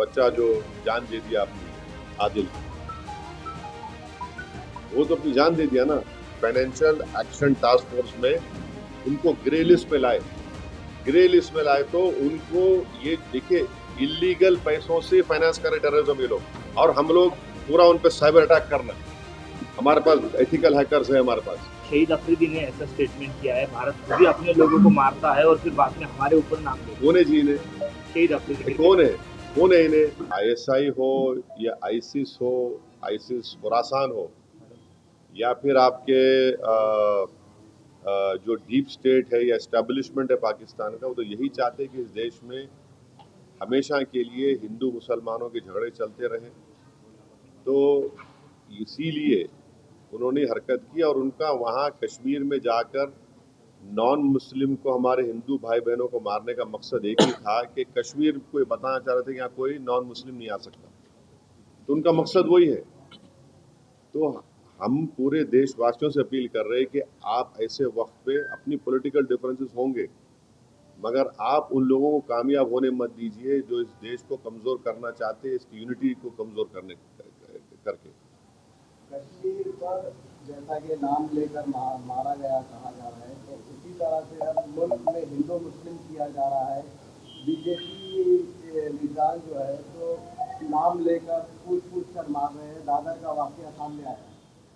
बच्चा जो जान दे दिया अपनी, आदिल, वो तो अपनी जान दे दिया ना। फाइनेंशियल एक्शन टास्क फोर्स में उनको ग्रे लिस्ट में लाए, ग्रे लिस्ट में लाए तो उनको ये देखिए इलीगल पैसों से फाइनेंस कर रहे टेररिज्म ये लोग, और हम लोग पूरा उन पे साइबर अटैक करना। हमारे पास एथिकल हैकर्स है हमारे पास। शहीद अफरीदी ने ऐसा स्टेटमेंट किया है, भारत खुद ही अपने लोगों को मारता है और फिर बाद में हमारे ऊपर नाम देता है। कौन है जी इन्हें? शहीद अफरीदी कौन है? कौन है इन्हें? आईएसआई हो या आईसिस हो, आईसिस खुरासान हो, या फिर आपके जो डीप स्टेट है या एस्टेब्लिशमेंट है पाकिस्तान का, वो तो यही चाहते हैं कि इस देश में हमेशा के लिए हिंदू मुसलमानों के झगड़े चलते रहें। तो इसीलिए उन्होंने हरकत की, और उनका वहाँ कश्मीर में जाकर नॉन मुस्लिम को, हमारे हिंदू भाई बहनों को मारने का मकसद एक ही था कि कश्मीर को बताना चाह रहे थे कि यहाँ कोई नॉन मुस्लिम नहीं आ सकता। तो उनका मकसद वही है। तो हम पूरे देशवासियों से अपील कर रहे हैं कि आप ऐसे वक्त पे, अपनी पॉलिटिकल डिफरेंसेस होंगे, मगर आप उन लोगों को कामयाब होने मत दीजिए जो इस देश को कमज़ोर करना चाहते हैं, इसकी यूनिटी को कमज़ोर करने करके। कश्मीर पर जैसा कि नाम लेकर मारा गया कहा जा रहा है, तो उसी तरह से हर मुल्क में हिंदू मुस्लिम किया जा रहा है। बीजेपी के लीडर जो है तो नाम लेकर पूछ कर मार रहे हैं। दादर का वाकया सामने आया है।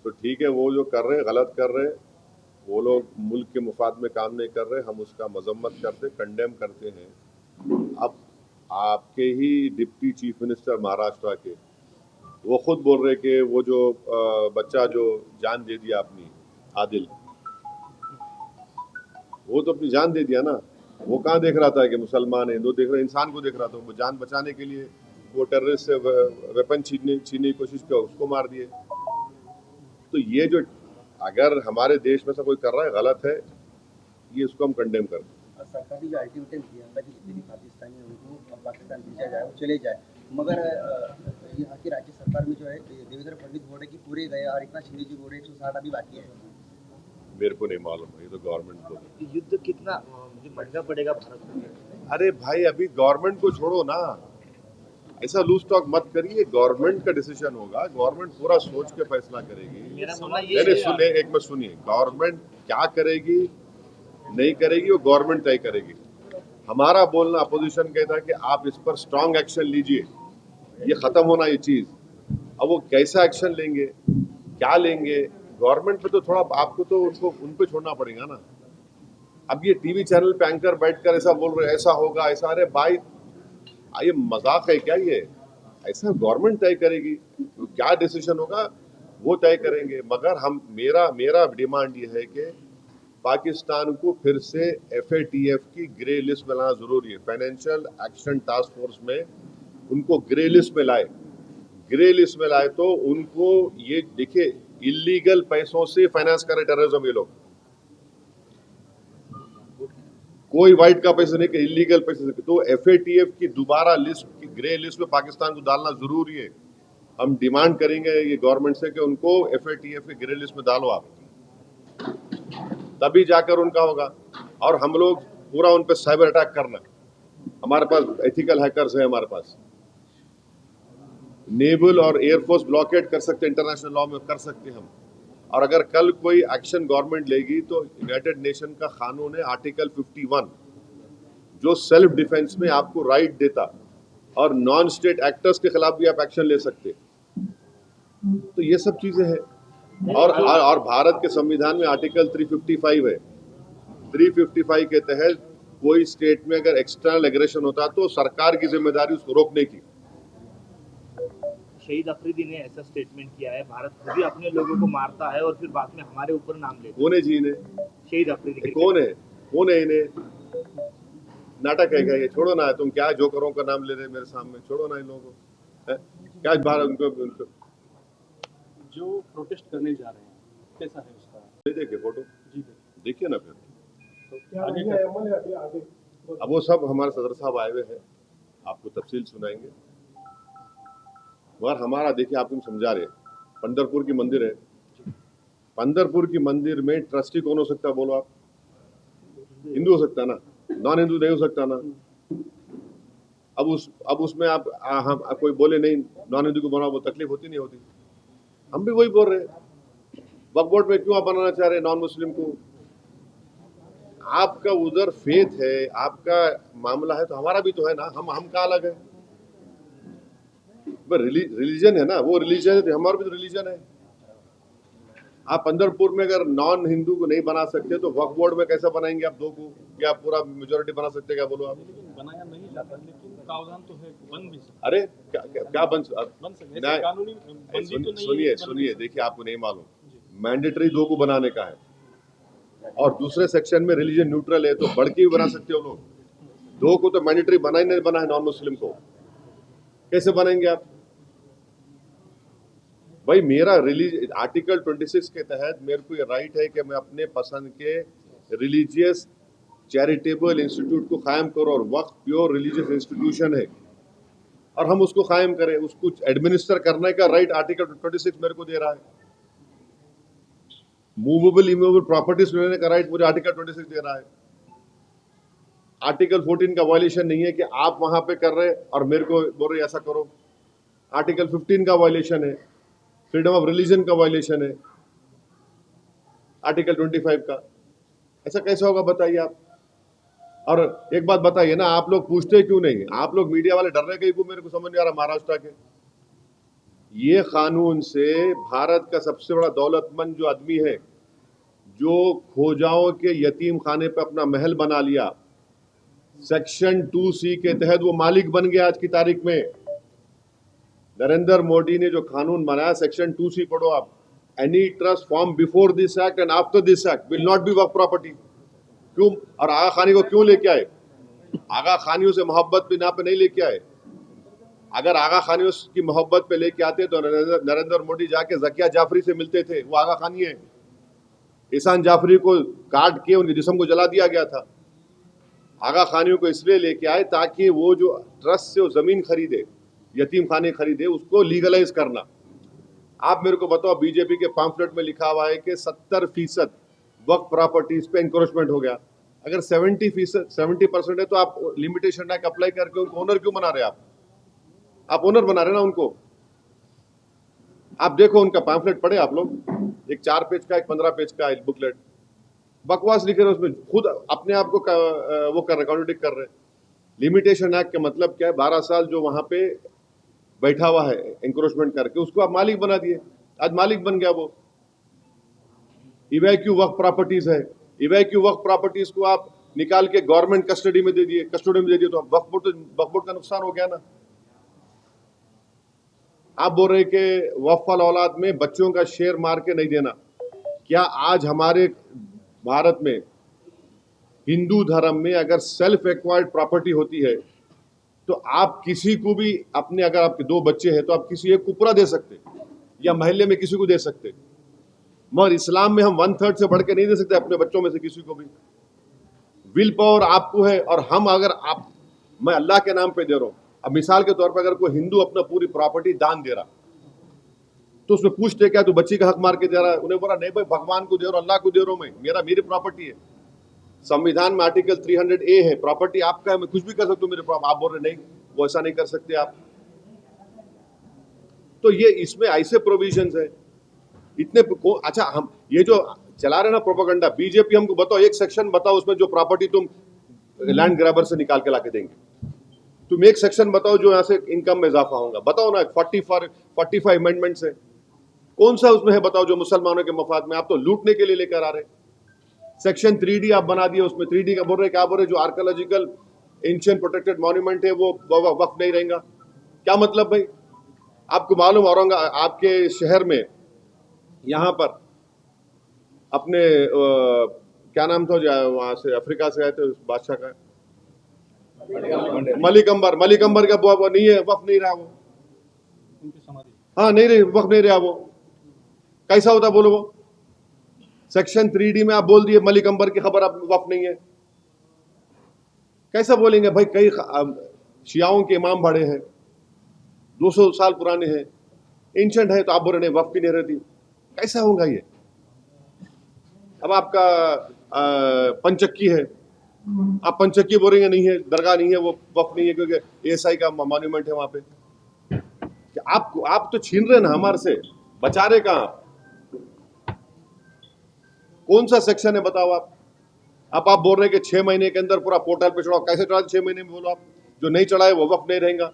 तो ठीक है, वो जो कर रहे हैं गलत कर रहे हैं, वो लोग मुल्क के मुफाद में काम नहीं कर रहे, हम उसका मजम्मत करते, कंडेम करते हैं। अब आपके ही डिप्टी चीफ मिनिस्टर महाराष्ट्र के, वो खुद बोल रहे कि वो जो बच्चा जो जान दे दिया अपनी, आदिल, वो तो अपनी जान दे दिया ना। वो कहाँ देख रहा था कि मुसलमान है, हिंदू देख रहा, इंसान को देख रहा था। वो जान बचाने के लिए वो टेररिस्ट से वेपन छीनने की कोशिश किया, उसको मार दिए। तो ये जो अगर हमारे देश में से कोई कर रहा है गलत है, ये इसको हम कंडेम करते हैं। सरकार ने जो अल्टीमेटम दिया था कि जितने भी पाकिस्तानी हैं उनको पाकिस्तान भेजा जाए, वो चले जाए, मगर यहाँ की राज्य सरकार में जो है देवेंद्र फडणवीस बोल रहे कि पूरे गए और एकनाथ शिंदे जी बोल रहे 160 अभी बाकी है। मेरे को नहीं मालूम, ये तो गवर्नमेंट को। युद्ध कितना महंगा पड़ेगा भारत को? अरे भाई, अभी गवर्नमेंट को छोड़ो ना, ऐसा लूज टॉक मत करिए। गवर्नमेंट का डिसीजन होगा, गवर्नमेंट पूरा सोच के फैसला करेगी। सुनिए, एक मिनट सुनिए, गवर्नमेंट क्या करेगी नहीं करेगी वो गवर्नमेंट तय करेगी। हमारा बोलना, अपोजिशन कहता है कि आप इस पर स्ट्रांग एक्शन लीजिए, ये खत्म होना ये चीज। अब वो कैसा एक्शन लेंगे, क्या लेंगे, गवर्नमेंट पे तो थोड़ा आपको तो उनको उन पे छोड़ना पड़ेगा ना। अब ये टीवी चैनल पे एंकर बैठकर ऐसा बोल रहे, ऐसा होगा ऐसा, अरे भाई ये मजाक है क्या? ये ऐसा गवर्नमेंट तय करेगी, क्या डिसीजन होगा वो तय करेंगे। मगर हम मेरा डिमांड ये है कि पाकिस्तान को फिर से FATF की ग्रे लिस्ट में लाना जरूरी है। फाइनेंशियल एक्शन टास्क फोर्स में उनको ग्रे लिस्ट में लाए, ग्रे लिस्ट में लाए तो उनको ये देखिए इलीगल पैसों से फाइनेंस कर रहे टेररिज्म ये लोग। कोई वाइट का पैसे नहीं, कि इलीगल पैसे से। तो FATF की दोबारा लिस्ट, की ग्रे लिस्ट में पाकिस्तान को डालना जरूरी है। हम डिमांड करेंगे ये गवर्नमेंट से कि उनको FATF की ग्रे लिस्ट में डालो आप, तभी जाकर उनका होगा। और हम लोग पूरा उन पे साइबर अटैक करना। हमारे पास एथिकल हैकर्स है हमारे पास। नेवल और एयरफोर्स ब्लॉकेट कर सकते, इंटरनेशनल लॉ में कर सकते हम। और अगर कल कोई एक्शन गवर्नमेंट लेगी तो यूनाइटेड नेशन का कानून है आर्टिकल 51, जो सेल्फ डिफेंस में आपको राइट देता, और नॉन स्टेट एक्टर्स के खिलाफ भी आप एक्शन ले सकते। तो ये सब चीजें हैं। और भारत के संविधान में आर्टिकल 355 है। 355 के तहत कोई स्टेट में अगर एक्सटर्नल एग्रेशन होता तो सरकार की जिम्मेदारी उसको रोकने की। शहीद अफरीदी ने ऐसा स्टेटमेंट किया है, भारत खुद ही अपने लोगों को मारता है और फिर बाद में हमारे ऊपर नाम लेता है। कौन है जी इन्हें? शहीद अफरीदी कौन है? कौन है इन्हें? नाटक है क्या ये? छोड़ो ना, तुम क्या जोकरों का नाम ले रहे मेरे सामने, छोड़ो ना इन लोगों को। क्या भारत उनको जो प्रोटेस्ट करने जा रहे हैं कैसा है उसका? देखिए फोटो, जी देखिए ना फिर। तो क्या आगे का? अब वो सब हमारे सदर साहब आए हुए हैं, आपको तफसील सुनाएंगे। मगर हमारा देखिए, आपको समझा रहे, पंढरपुर की मंदिर है, पंढरपुर की मंदिर में ट्रस्टी कौन हो सकता है बोलो आप? हिंदू हो सकता है ना, नॉन हिंदू नहीं हो सकता ना। अब उसमें आप हम कोई बोले नहीं नॉन हिंदू को बनाओ, वो तकलीफ होती नहीं होती? हम भी वही बोल रहे हैं। वक्फ बोर्ड में क्यों आप बनाना चाह रहे हैं नॉन मुस्लिम को? आपका उधर फेथ है, आपका मामला है, तो हमारा भी तो है ना। हम कहाँ अलग है? रिलीजन है ना, वो रिलीजन है तो हमारा भी तो रिलीजन है। आप पंढरपुर में अगर नॉन हिंदू को नहीं बना सकते तो वक्फ बोर्ड में कैसे बनाएंगे आप दो को? क्या पूरा मेजोरिटी बना सकते? क्या बोलो आप? लेकिन बनाया नहीं जाता, लेकिन प्रावधान तो है, बन भी सकता अरे क्या बन है। नहीं, कानूनी बंदी तो नहीं सुनिए है, सुनिए, देखिए आपको नहीं मालूम, मैंडेटरी दो को बनाने का है और दूसरे सेक्शन में रिलीजन न्यूट्रल है, तो बढ़ के भी बना सकते हो लोग। दो को तो मैंडेटरी बना ही नहीं, बना है नॉन मुस्लिम को, कैसे बनाएंगे आप? भाई मेरा आर्टिकल 26 के तहत मेरे को ये राइट है कि मैं अपने पसंद के रिलीजियस चैरिटेबल इंस्टीट्यूट को कायम करो, और वक्फ प्योर रिलीजियस इंस्टीट्यूशन है और हम उसको कायम करें, उसको एडमिनिस्टर करने का राइट आर्टिकल 26 मेरे को दे रहा है। मूवेबल इमूवेबल प्रॉपर्टीज लेने का राइट मुझे आर्टिकल 26 दे रहा है। आर्टिकल 14 का वायलेशन नहीं है कि आप वहां पे कर रहे और मेरे को बोल रहे ऐसा करो। आर्टिकल 15 का वायलेशन है, फ्रीडम ऑफ रिलीजन का वायलेशन है, आर्टिकल 25 का। ऐसा कैसे होगा बताइए आप? और एक बात बताइए ना, आप लोग पूछते क्यों नहीं? आप लोग मीडिया वाले डर रहे कहीं को, मेरे को समझ नहीं आ रहा। महाराष्ट्र के ये कानून से भारत का सबसे बड़ा दौलतमंद जो आदमी है, जो खोजाओं के यतीम खाने पे अपना महल बना लिया, सेक्शन 2C के तहत वो मालिक बन गया। आज की तारीख में नरेंद्र मोदी ने जो कानून बनाया, सेक्शन 2C पढ़ो आप, any trust form before this act and after this act will not be Waqf property. क्यों? और आगा खानी को क्यों लेके आए? आगा खानियों से मोहब्बत भी ना पे नहीं लेके आए। अगर आगा खानियों की मोहब्बत पे लेके आते तो नरेंद्र मोदी जाके जकिया जाफरी से मिलते थे। वो आगा खानी है। ईसान जाफरी को काट के उनके जिस्म को जला दिया गया था। आगा खानियों को इसलिए लेके आए ताकि वो जो ट्रस्ट से वो जमीन खरीदे, यतीम खाने खरीदे, उसको लीगलाइज करना। आप मेरे को बताओ, बीजेपी के पैम्फलेट में लिखा हुआ है कि 70% वक्फ प्रॉपर्टीज पे इंक्रोचमेंट हो गया। अगर 70% है तो आप लिमिटेशन एक्ट अप्लाई करके उनको ओनर क्यों बना रहे? आप ओनर बना रहे ना उनको। आप देखो उनका पैम्फलेट पढ़े आप लोग, एक 4 पेज का, एक 15 पेज का बुकलेट, बकवास लिखे रहे उसमें, खुद अपने आप को वो कर रहे, कॉन्ट्रडिक्ट कर रहे। लिमिटेशन एक्ट का मतलब क्या है? 12 साल जो वहां पे बैठा हुआ है एंक्रोचमेंट करके, उसको आप मालिक बना दिए। आज मालिक बन गया वो। इवैक्यू वक्फ प्रॉपर्टीज है, इवैक्यू वक्फ प्रॉपर्टीज को आप निकाल के गवर्नमेंट कस्टडी में दे दिए, तो वक्फ बोर्ड का नुकसान हो गया ना। आप बोल रहे कि वक्फ वाल औलाद में बच्चों का शेयर मार के नहीं देना। क्या आज हमारे भारत में हिंदू धर्म में अगर सेल्फ एक्वायर्ड प्रॉपर्टी होती है तो आप किसी को भी अपने, अगर आपके 2 बच्चे हैं तो आप किसी एक को पूरा दे सकते या महल्ले में किसी को दे सकते, मगर इस्लाम में हम 1/3 से बढ़ के नहीं दे सकते अपने बच्चों में से किसी को भी। विल पावर आपको है, और हम अगर आप, मैं अल्लाह के नाम पे दे रहा हूं। अब मिसाल के तौर पर अगर कोई हिंदू अपना पूरी प्रॉपर्टी दान दे रहा तो उसमें पूछते क्या तू बच्ची का हक मार के दे रहा है? उन्हें बोला नहीं भाई, भगवान को दे रहा हूं, अल्लाह को दे रहा हूं, मैं, मेरी प्रॉपर्टी है। संविधान में आर्टिकल 300A है, प्रॉपर्टी आपका है, मैं कुछ भी कर सकता हूं मेरे प्रॉपर्टी। आप बोल रहे नहीं, वो ऐसा नहीं कर सकते आप। तो ये इसमें ऐसे प्रोविजंस है इतने। अच्छा, हम ये जो चला रहे ना प्रोपेगेंडा, बीजेपी, हमको बताओ एक सेक्शन बताओ उसमें जो प्रॉपर्टी तुम लैंड ग्रैबर से निकाल के लाके देंगे। तुम एक सेक्शन बताओ जो यहाँ से इनकम में इजाफा होगा, बताओ ना। 45 अमेंडमेंट्स है, कौन सा उसमें है बताओ जो मुसलमानों के मफाद में? आप तो लूटने के लिए लेकर आ रहे। सेक्शन 3D आप बना दिए, उसमें 3D का बोल रहे, क्या बोल रहे, जो आर्कियोलॉजिकल एंशिएंट प्रोटेक्टेड मॉन्यूमेंट है वो वक्फ नहीं रहेगा। क्या मतलब भाई? आपको मालूम औरंगाबाद आपके शहर में, यहाँ पर अपने क्या नाम था जो वहां से अफ्रीका से आए थे उस बादशाह का, मलिक अंबर का वो नहीं है, वक्फ नहीं रहा वो। उनकी समाधि, हाँ नहीं रही, वक्फ नहीं रहा वो। कैसा होता बोलो? वो सेक्शन 3D में आप बोल दिए मलिक अंबर की खबर आप वक्फ नहीं है, कैसा बोलेंगे भाई? कई शियाओं के इमाम बड़े हैं, 200 साल पुराने हैं, एंशंट है, तो आप बोल रहे नहीं वक्फ की नहीं रहती, कैसा होगा ये? अब आपका पंचक्की है, आप पंचक्की बोलेंगे नहीं है, दरगाह नहीं है, वो वक्फ नहीं है क्योंकि एएसआई का मॉन्यूमेंट है वहां पे। कि आप तो छीन रहे ना हमारे से, बचा रहे कहां आप? कौन सा सेक्शन है बताओ आप बोल रहे हैं कि 6 महीने के अंदर पूरा पोर्टल पे चढ़ाओ। कैसे चढ़ा 6 महीने में? बोलो आप। जो नहीं चढ़ाए वो वक्त नहीं रहेगा।